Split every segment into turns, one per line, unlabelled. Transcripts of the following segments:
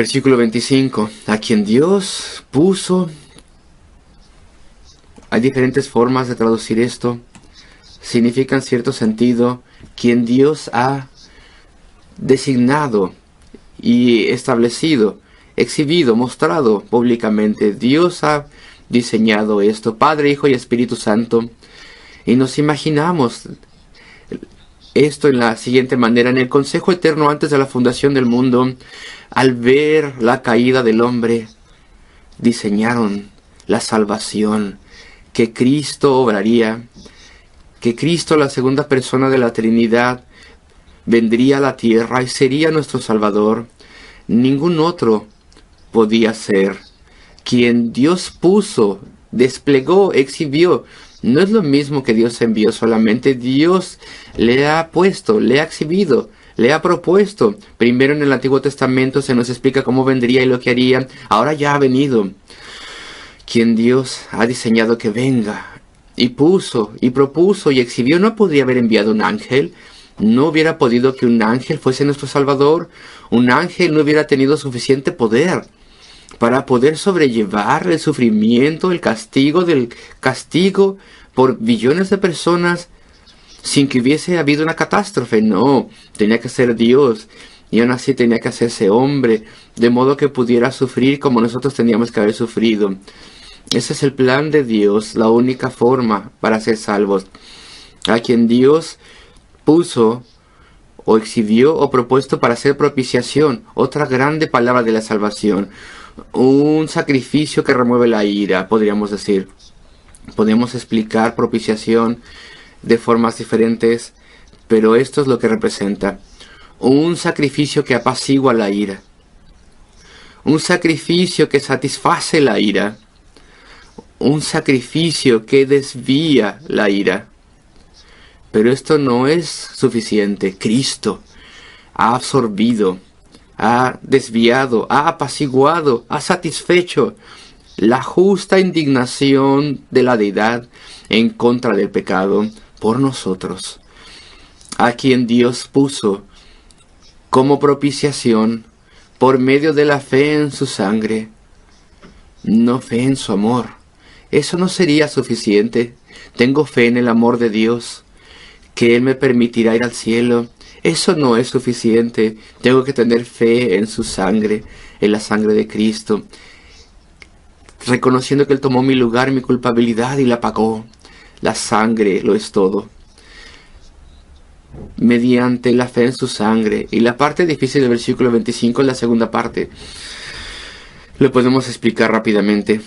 Versículo 25. A quien Dios puso. Hay diferentes formas de traducir esto. Significa en cierto sentido quien Dios ha designado y establecido, exhibido, mostrado públicamente. Dios ha diseñado esto, Padre, Hijo y Espíritu Santo. Y nos imaginamos esto en la siguiente manera. En el consejo eterno antes de la fundación del mundo, al ver la caída del hombre, diseñaron la salvación, que Cristo obraría, que Cristo, la segunda persona de la Trinidad, vendría a la tierra y sería nuestro Salvador. Ningún otro podía ser. Quien Dios puso, desplegó, exhibió. No es lo mismo que Dios envió solamente. Dios le ha puesto, le ha exhibido, le ha propuesto. Primero en el Antiguo Testamento se nos explica cómo vendría y lo que haría. Ahora ya ha venido. Quien Dios ha diseñado que venga, y puso, y propuso, y exhibió. No podría haber enviado un ángel. No hubiera podido que un ángel fuese nuestro Salvador. Un ángel no hubiera tenido suficiente poder para poder sobrellevar el sufrimiento, el castigo del castigo por billones de personas sin que hubiese habido una catástrofe. No, tenía que ser Dios, y aún así tenía que hacerse hombre, de modo que pudiera sufrir como nosotros teníamos que haber sufrido. Ese es el plan de Dios, la única forma para ser salvos. A quien Dios puso o exhibió o propuesto para hacer propiciación, otra grande palabra de la salvación, un sacrificio que remueve la ira, podríamos decir. Podemos explicar propiciación de formas diferentes, pero esto es lo que representa: un sacrificio que apacigua la ira, un sacrificio que satisface la ira, un sacrificio que desvía la ira. Pero esto no es suficiente. Cristo ha absorbido, ha desviado, ha apaciguado, ha satisfecho la justa indignación de la deidad en contra del pecado por nosotros, a quien Dios puso como propiciación por medio de la fe en su sangre, no fe en su amor. Eso no sería suficiente. Tengo fe en el amor de Dios, que Él me permitirá ir al cielo. Eso no es suficiente. Tengo que tener fe en su sangre, en la sangre de Cristo, reconociendo que Él tomó mi lugar, mi culpabilidad, y la pagó. La sangre lo es todo. Mediante la fe en su sangre. Y la parte difícil del versículo 25 es la segunda parte. Lo podemos explicar rápidamente.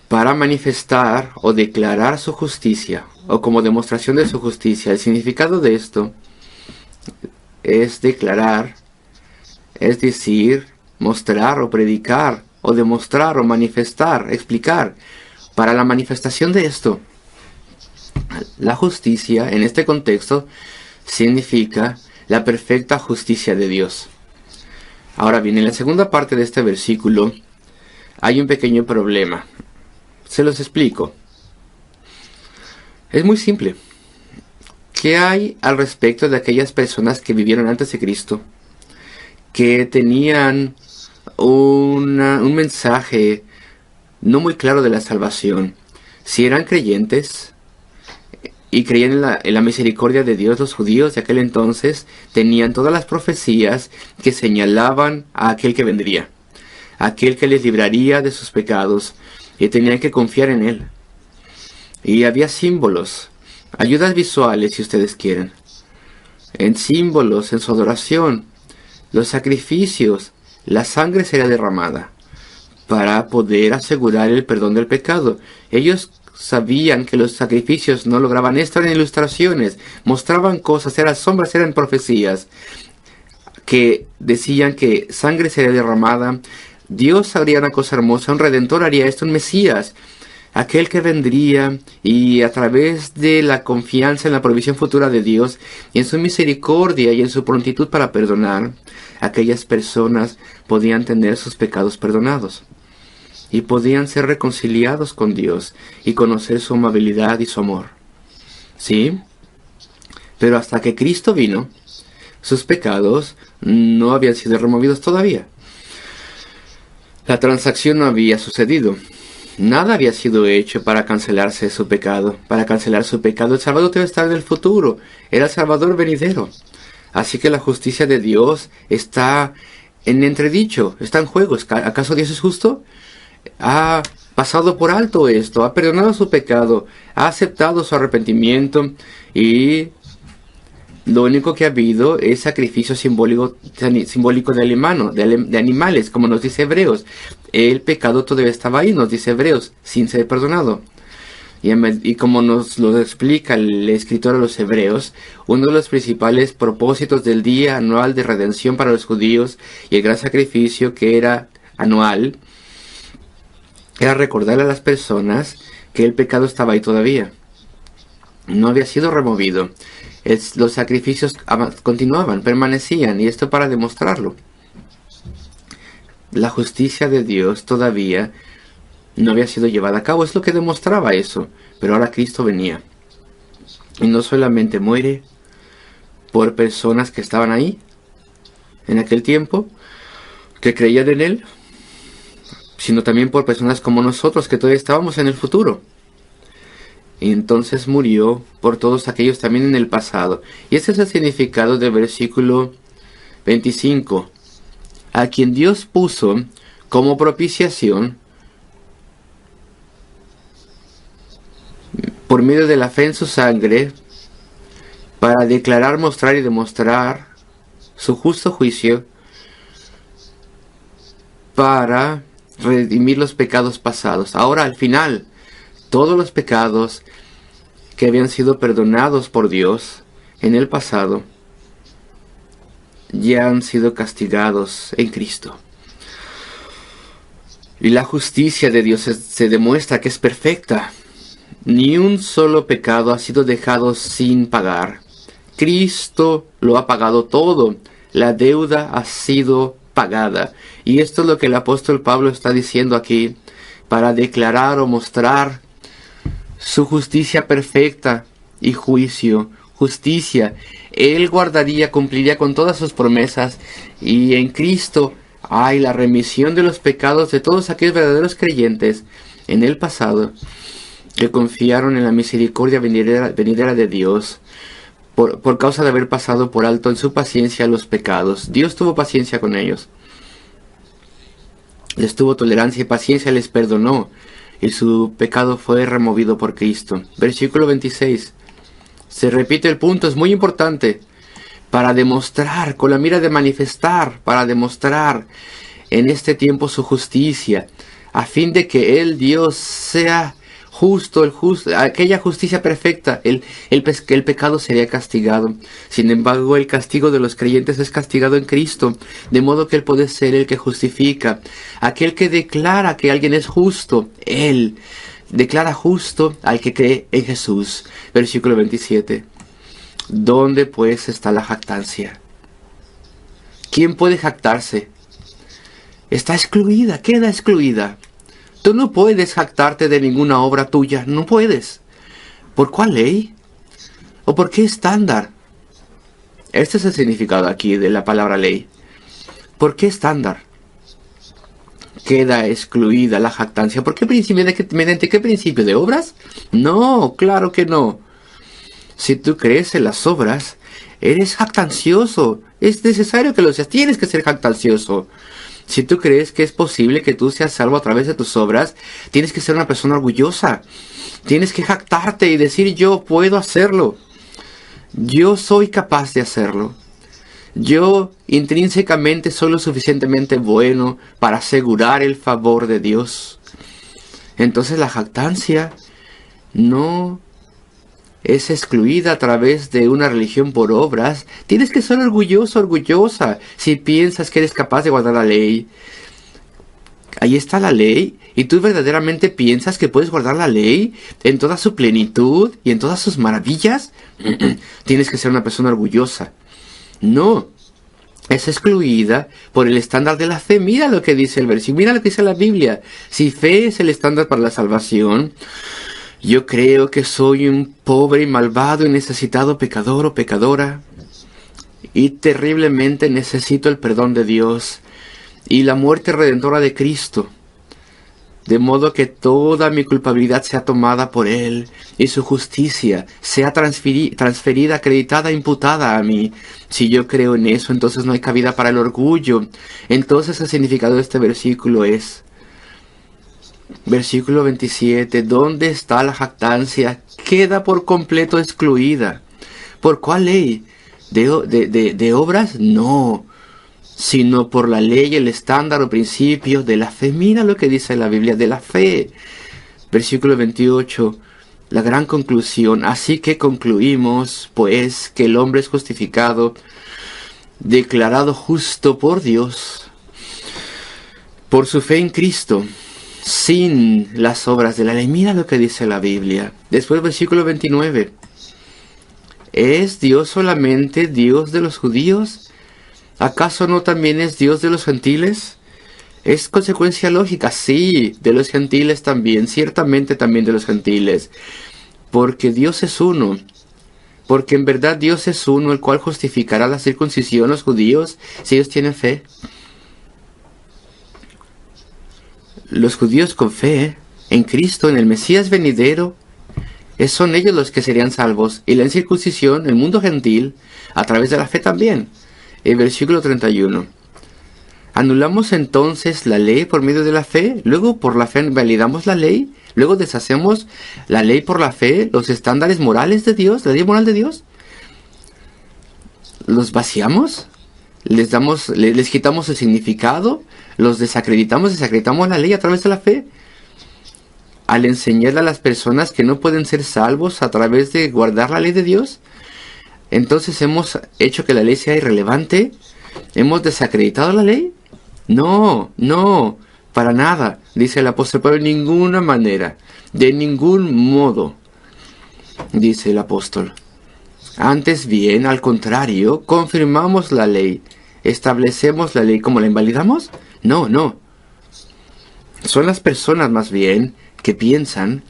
Para manifestar o declarar su justicia, o como demostración de su justicia. El significado de esto es declarar, es decir, mostrar o predicar, o demostrar o manifestar, explicar. Para la manifestación de esto, la justicia en este contexto significa la perfecta justicia de Dios. Ahora bien, en la segunda parte de este versículo hay un pequeño problema. Se los explico. Es muy simple. ¿Qué hay al respecto de aquellas personas que vivieron antes de Cristo, que tenían un mensaje no muy claro de la salvación? Si eran creyentes y creían en la misericordia de Dios, los judíos de aquel entonces tenían todas las profecías que señalaban a aquel que vendría, aquel que les libraría de sus pecados, y tenían que confiar en Él. Y había símbolos, ayudas visuales si ustedes quieren, en símbolos, en su adoración, los sacrificios, la sangre sería derramada para poder asegurar el perdón del pecado. Ellos sabían que los sacrificios no lograban esto, eran ilustraciones, mostraban cosas, eran sombras, eran profecías que decían que sangre sería derramada. Dios haría una cosa hermosa, un redentor haría esto, un Mesías, aquel que vendría, y a través de la confianza en la provisión futura de Dios y en su misericordia y en su prontitud para perdonar, aquellas personas podían tener sus pecados perdonados y podían ser reconciliados con Dios y conocer su amabilidad y su amor. ¿Sí? Pero hasta que Cristo vino, sus pecados no habían sido removidos todavía. La transacción no había sucedido. Nada había sido hecho para cancelarse su pecado. Para cancelar su pecado, el Salvador debe estar en el futuro. Era el Salvador venidero. Así que la justicia de Dios está en entredicho, está en juego. ¿Acaso Dios es justo? Ha pasado por alto esto, ha perdonado su pecado, ha aceptado su arrepentimiento y lo único que ha habido es sacrificio simbólico de animales, como nos dice Hebreos. El pecado todavía estaba ahí, nos dice Hebreos, sin ser perdonado. Y como nos lo explica el escritor de los Hebreos, uno de los principales propósitos del día anual de redención para los judíos y el gran sacrificio que era anual, era recordarle a las personas que el pecado estaba ahí todavía. No había sido removido. Los sacrificios continuaban, permanecían, y esto para demostrarlo. La justicia de Dios todavía no había sido llevada a cabo, es lo que demostraba eso. Pero ahora Cristo venía. Y no solamente muere por personas que estaban ahí, en aquel tiempo, que creían en Él, sino también por personas como nosotros, que todavía estábamos en el futuro. Y entonces murió por todos aquellos también en el pasado. Y ese es el significado del versículo 25. A quien Dios puso como propiciación por medio de la fe en su sangre, para declarar, mostrar y demostrar su justo juicio, para redimir los pecados pasados. Ahora, al final, todos los pecados que habían sido perdonados por Dios en el pasado ya han sido castigados en Cristo. Y la justicia de Dios se demuestra que es perfecta. Ni un solo pecado ha sido dejado sin pagar. Cristo lo ha pagado todo. La deuda ha sido pagada. Y esto es lo que el apóstol Pablo está diciendo aquí, para declarar o mostrar su justicia perfecta y juicio. Justicia. Él guardaría, cumpliría con todas sus promesas. Y en Cristo hay la remisión de los pecados de todos aquellos verdaderos creyentes en el pasado, que confiaron en la misericordia venidera de Dios por causa de haber pasado por alto en su paciencia los pecados. Dios tuvo paciencia con ellos. Les tuvo tolerancia y paciencia, les perdonó, y su pecado fue removido por Cristo. Versículo 26. Se repite el punto, es muy importante. Para demostrar, con la mira de manifestar, para demostrar en este tiempo su justicia, a fin de que Él, Dios, sea justo, aquella justicia perfecta. El pecado sería castigado. Sin embargo, el castigo de los creyentes es castigado en Cristo, de modo que Él puede ser el que justifica, aquel que declara que alguien es justo. Él declara justo al que cree en Jesús. Versículo 27. ¿Dónde pues está la jactancia? ¿Quién puede jactarse? Está excluida, queda excluida. Tú no puedes jactarte de ninguna obra tuya, no puedes. ¿Por cuál ley? ¿O por qué estándar? Este es el significado aquí de la palabra ley. ¿Por qué estándar? Queda excluida la jactancia. ¿Por qué principio? ¿Mediante qué principio? ¿De obras? No, claro que no. Si tú crees en las obras, eres jactancioso. Es necesario que lo seas. Tienes que ser jactancioso. Si tú crees que es posible que tú seas salvo a través de tus obras, tienes que ser una persona orgullosa. Tienes que jactarte y decir: yo puedo hacerlo. Yo soy capaz de hacerlo. Yo intrínsecamente soy lo suficientemente bueno para asegurar el favor de Dios. Entonces la jactancia no es excluida a través de una religión por obras. Tienes que ser orgulloso, orgullosa, si piensas que eres capaz de guardar la ley. Ahí está la ley, y tú verdaderamente piensas que puedes guardar la ley en toda su plenitud y en todas sus maravillas. Tienes que ser una persona orgullosa. No, es excluida por el estándar de la fe. Mira lo que dice el versículo, mira lo que dice la Biblia. Si fe es el estándar para la salvación, yo creo que soy un pobre y malvado y necesitado pecador o pecadora, y terriblemente necesito el perdón de Dios. y la muerte redentora de Cristo, de modo que toda mi culpabilidad sea tomada por Él y su justicia sea transferida, acreditada, imputada a mí. Si yo creo en eso, entonces no hay cabida para el orgullo. Entonces el significado de este versículo es, versículo 27, ¿dónde está la jactancia? Queda por completo excluida. ¿Por cuál ley? ¿De obras? No, sino por la ley, el estándar o principio de la fe. Mira lo que dice la Biblia, de la fe. Versículo 28, la gran conclusión. Así que concluimos, pues, que el hombre es justificado, declarado justo por Dios, por su fe en Cristo, sin las obras de la ley. Mira lo que dice la Biblia. Después, versículo 29. ¿Es Dios solamente Dios de los judíos? ¿Acaso no también es Dios de los gentiles? Es consecuencia lógica, sí, de los gentiles también, ciertamente también de los gentiles. Porque Dios es uno. Porque en verdad Dios es uno, el cual justificará la circuncisión a los judíos si ellos tienen fe. Los judíos con fe en Cristo, en el Mesías venidero, son ellos los que serían salvos. Y la incircuncisión, el mundo gentil, a través de la fe también. El versículo 31. ¿Anulamos entonces la ley por medio de la fe? Luego por la fe validamos la ley. Luego deshacemos la ley por la fe, los estándares morales de Dios, la ley moral de Dios. ¿Los vaciamos? ¿Les quitamos el significado? ¿Los desacreditamos la ley a través de la fe? Al enseñarle a las personas que no pueden ser salvos a través de guardar la ley de Dios, entonces hemos hecho que la ley sea irrelevante. ¿Hemos desacreditado la ley? No, para nada, dice el apóstol Pablo, de ninguna manera, de ningún modo, dice el apóstol. Antes bien, al contrario, confirmamos la ley, establecemos la ley. ¿Cómo la invalidamos? No. Son las personas más bien que piensan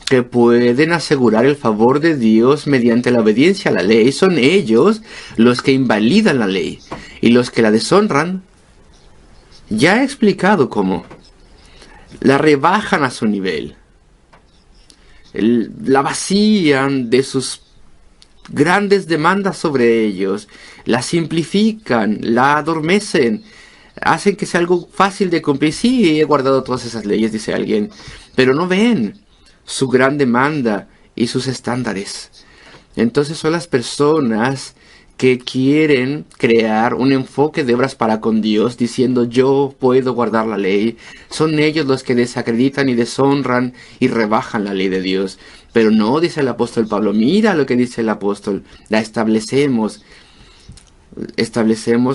que pueden asegurar el favor de Dios mediante la obediencia a la ley. Son ellos los que invalidan la ley y los que la deshonran. Ya he explicado cómo. La rebajan a su nivel. La vacían de sus grandes demandas sobre ellos. La simplifican, la adormecen. Hacen que sea algo fácil de cumplir. Sí, he guardado todas esas leyes, dice alguien. Pero no ven su gran demanda y sus estándares. Entonces son las personas que quieren crear un enfoque de obras para con Dios, diciendo yo puedo guardar la ley. Son ellos los que desacreditan y deshonran y rebajan la ley de Dios. Pero no, dice el apóstol Pablo, mira lo que dice el apóstol, la establecemos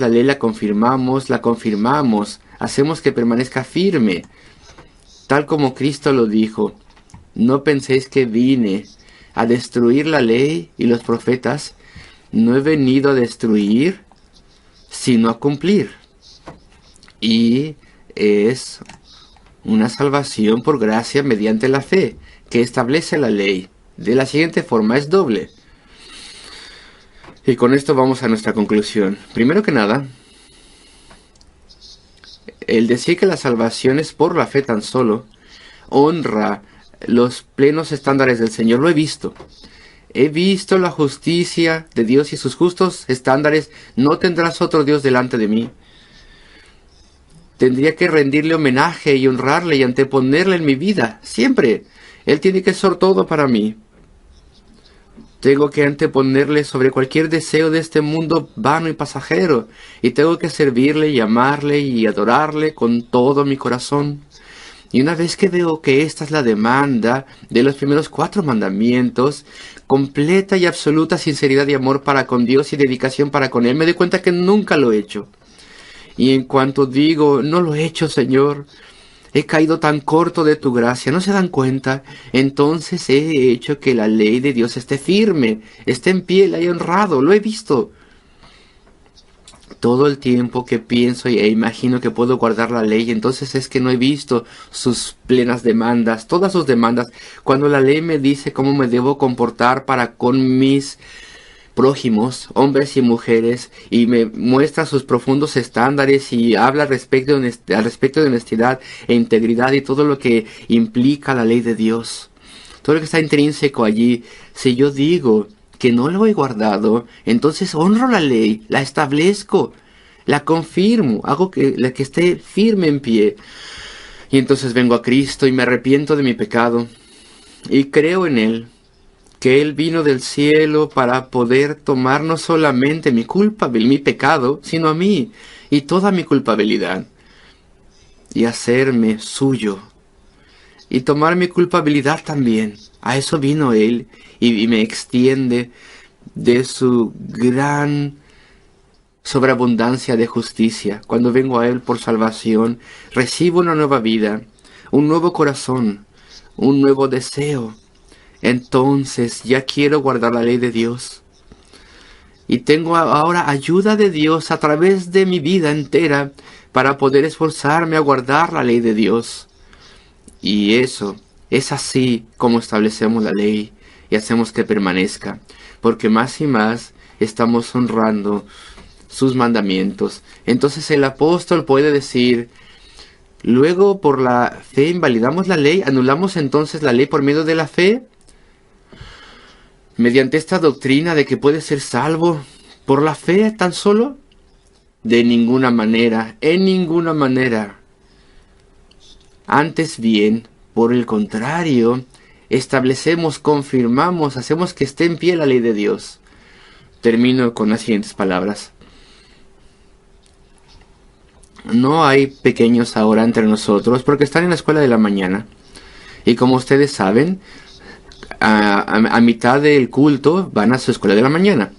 la ley, la confirmamos, hacemos que permanezca firme, tal como Cristo lo dijo. No penséis que vine a destruir la ley y los profetas. No he venido a destruir, sino a cumplir. Y es una salvación por gracia mediante la fe, que establece la ley. De la siguiente forma, es doble. Y con esto vamos a nuestra conclusión. Primero que nada, el decir que la salvación es por la fe tan solo, honra los plenos estándares del Señor. Lo he visto. He visto la justicia de Dios y sus justos estándares. No tendrás otro Dios delante de mí. Tendría que rendirle homenaje y honrarle y anteponerle en mi vida. Siempre. Él tiene que ser todo para mí. Tengo que anteponerle sobre cualquier deseo de este mundo vano y pasajero. Y tengo que servirle y amarle y adorarle con todo mi corazón. Y una vez que veo que esta es la demanda de los primeros 4 mandamientos, completa y absoluta sinceridad y amor para con Dios y dedicación para con Él, me doy cuenta que nunca lo he hecho. Y en cuanto digo, no lo he hecho, Señor, he caído tan corto de tu gracia, ¿no se dan cuenta? Entonces he hecho que la ley de Dios esté firme, esté en pie, la he honrado, lo he visto. Todo el tiempo que pienso e imagino que puedo guardar la ley, entonces es que no he visto sus plenas demandas, todas sus demandas. Cuando la ley me dice cómo me debo comportar para con mis prójimos, hombres y mujeres, y me muestra sus profundos estándares y habla al respecto de honestidad e integridad y todo lo que implica la ley de Dios. Todo lo que está intrínseco allí. Si yo digo que no lo he guardado, entonces honro la ley, la establezco, la confirmo, hago que esté firme en pie. Y entonces vengo a Cristo y me arrepiento de mi pecado y creo en Él, que Él vino del cielo para poder tomar no solamente mi culpa, mi pecado, sino a mí y toda mi culpabilidad y hacerme suyo y tomar mi culpabilidad también. A eso vino Él y me extiende de su gran sobreabundancia de justicia. Cuando vengo a Él por salvación, recibo una nueva vida, un nuevo corazón, un nuevo deseo. Entonces ya quiero guardar la ley de Dios. Y tengo ahora ayuda de Dios a través de mi vida entera para poder esforzarme a guardar la ley de Dios. Y eso es así como establecemos la ley y hacemos que permanezca. Porque más y más estamos honrando sus mandamientos. Entonces el apóstol puede decir: luego por la fe invalidamos la ley, anulamos entonces la ley por medio de la fe. Mediante esta doctrina de que puede ser salvo por la fe tan solo. De ninguna manera, en ninguna manera. Antes bien, por el contrario, establecemos, confirmamos, hacemos que esté en pie la ley de Dios. Termino con las siguientes palabras. No hay pequeños ahora entre nosotros porque están en la escuela de la mañana. Y como ustedes saben, a mitad del culto van a su escuela de la mañana.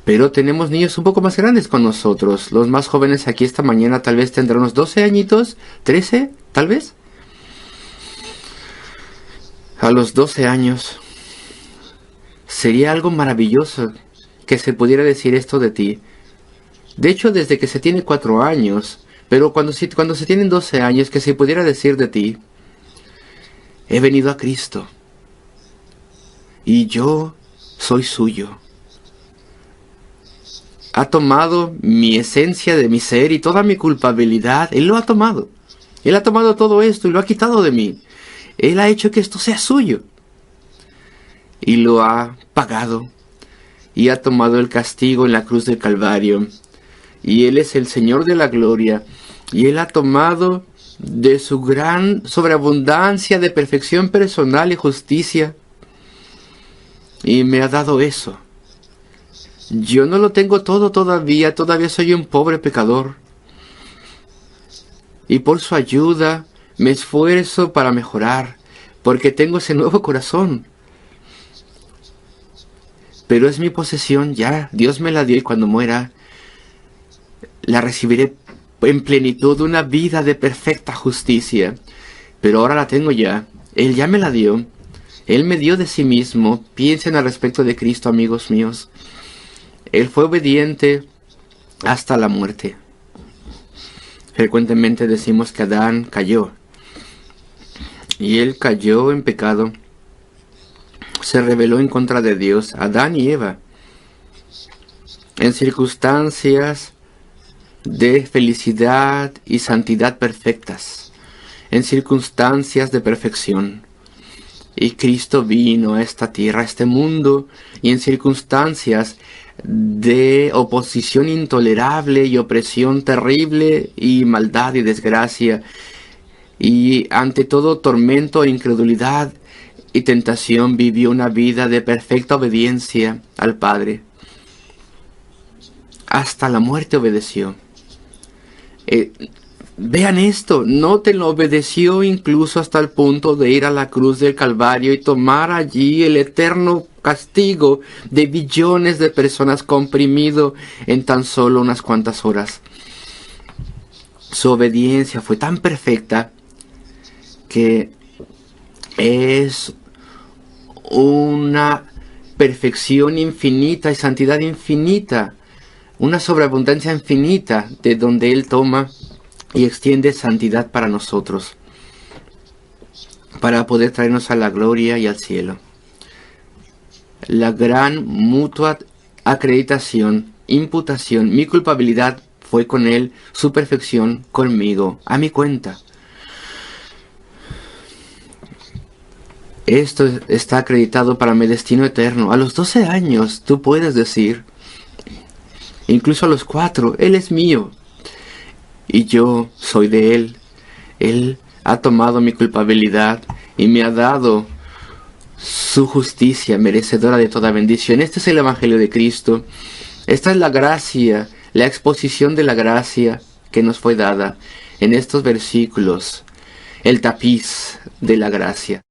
Pero tenemos niños un poco más grandes con nosotros. Los más jóvenes aquí esta mañana tal vez tendrán unos 12 añitos, 13 tal vez. A los 12 años sería algo maravilloso que se pudiera decir esto de ti. De hecho, desde que se tiene 4 años, pero cuando se tienen 12 años, que se pudiera decir de ti: he venido a Cristo y yo soy suyo. Ha tomado mi esencia de mi ser y toda mi culpabilidad. Él lo ha tomado. Él ha tomado todo esto y lo ha quitado de mí. Él ha hecho que esto sea suyo. Y lo ha pagado. Y ha tomado el castigo en la cruz del Calvario. Y Él es el Señor de la gloria. Y Él ha tomado de su gran sobreabundancia de perfección personal y justicia. Y me ha dado eso. Yo no lo tengo todo todavía soy un pobre pecador. Y por su ayuda me esfuerzo para mejorar, porque tengo ese nuevo corazón. Pero es mi posesión ya, Dios me la dio y cuando muera, la recibiré en plenitud, una vida de perfecta justicia. Pero ahora la tengo ya, Él ya me la dio, Él me dio de sí mismo. Piensen al respecto de Cristo, amigos míos. Él fue obediente hasta la muerte. Frecuentemente decimos que Adán cayó. Y él cayó en pecado. Se rebeló en contra de Dios. Adán y Eva. En circunstancias de felicidad y santidad perfectas. En circunstancias de perfección. Y Cristo vino a esta tierra, a este mundo, y en circunstancias de oposición intolerable y opresión terrible y maldad y desgracia, y ante todo tormento e incredulidad y tentación vivió una vida de perfecta obediencia al Padre. Hasta la muerte obedeció. Vean esto, nótenlo, obedeció incluso hasta el punto de ir a la cruz del Calvario y tomar allí el eterno castigo de billones de personas comprimido en tan solo unas cuantas horas. Su obediencia fue tan perfecta que es una perfección infinita y santidad infinita, una sobreabundancia infinita de donde Él toma y extiende santidad para nosotros, para poder traernos a la gloria y al cielo. La gran mutua acreditación, imputación. Mi culpabilidad fue con Él, su perfección conmigo, a mi cuenta. Esto está acreditado para mi destino eterno. A los 12 años tú puedes decir, incluso a los 4, Él es mío y yo soy de Él. Él ha tomado mi culpabilidad y me ha dado su justicia merecedora de toda bendición. Este es el Evangelio de Cristo. Esta es la gracia, la exposición de la gracia que nos fue dada en estos versículos, el tapiz de la gracia.